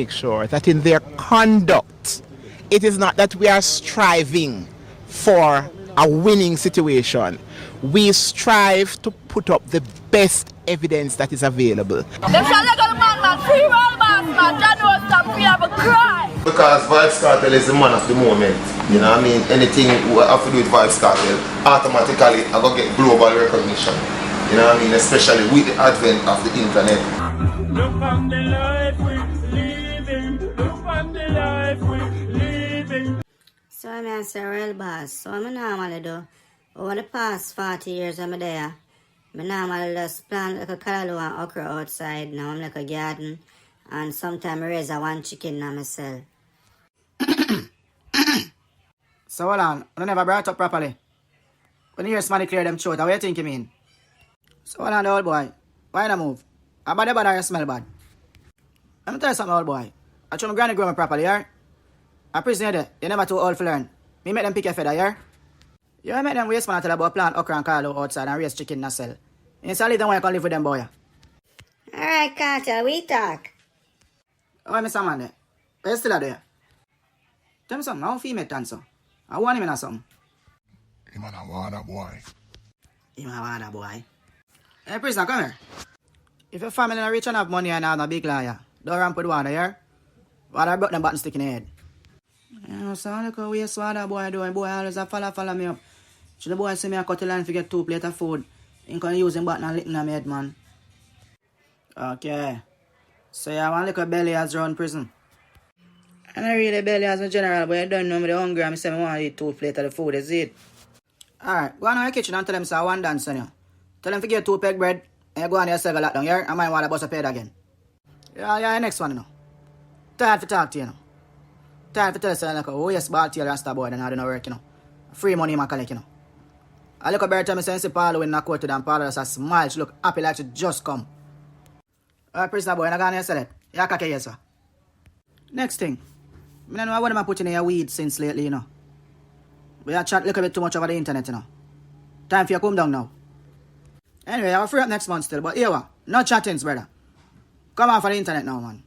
make sure that in their conduct, it is not that we are striving for a winning situation. We strive to put up the best evidence that is available. Because Vybz Kartel is the man of the moment. You know what I mean? Anything we have to do with Vybz Kartel, automatically I go get global recognition. You know what I mean? Especially with the advent of the internet. Look on the life we living. Look on the life we living. So I'm a real boss. So I'm normally do. Over the past 40 years I'm there. I normally just plant like a callaloo and okra outside. Now I'm like a garden. And sometimes I raise one chicken and myself. So hold on, I never brought up properly. When you hear somebody clear them throat, what do you think you mean? So hold on, the old boy. Why not move? How bad or you smell bad? Let me tell you something, old boy. I show my granny grow me properly, yeah? I prison you there. You're never too old to learn. Me make them pick your feather, yeah? You make them waste man tell about plant okra and callaloo outside and raise chicken and sell. You solid them when you can live with them, boy. Alright, Cartel, we talk. Oh, Mr. Man there. Where you still there? Tell me something, how female dancer? I want him in or something. Him and I want a boy. Him and I want a boy. Hey, prisoner, come here. If your family are rich and have money and have a big liar, don't ramp with water, yeah? Water brought them button stick in the head. You know, so look how waste water boy doing. Boy always a follow me up. So the boy see me a cut the line to get 2 plates of food. He can use him button and lick in my head, man. Okay. So you want to look at belly as around prison? And I really belly as a general, but I don't know me the hungry and I say I want to eat 2 plates of the food, is it? Alright, go on to the kitchen and tell them so one dance on you. Tell them to get 2 peg bread and you go on your circle lock down here and mine want to bust a paid again. Yeah, next one, you know. Tired to talk to you, know. Tired to tell you like, oh yes, ball tail rasta boy, then I don't know work, you know. Free money I collect, you know. I look at better time I say Paolo when I quote to them, Paolo just a smile, she look happy like she just come. Alright, prisoner boy, I'm going to sell it. Yeah, kake, yes, sir. Next thing. I don't know what I'm putting in your weed since lately, you know. We have chat a little bit too much over the internet, you know. Time for you to come down now. Anyway, I'll free up next month still, but here what? No chattings, brother. Come on for the internet now, man.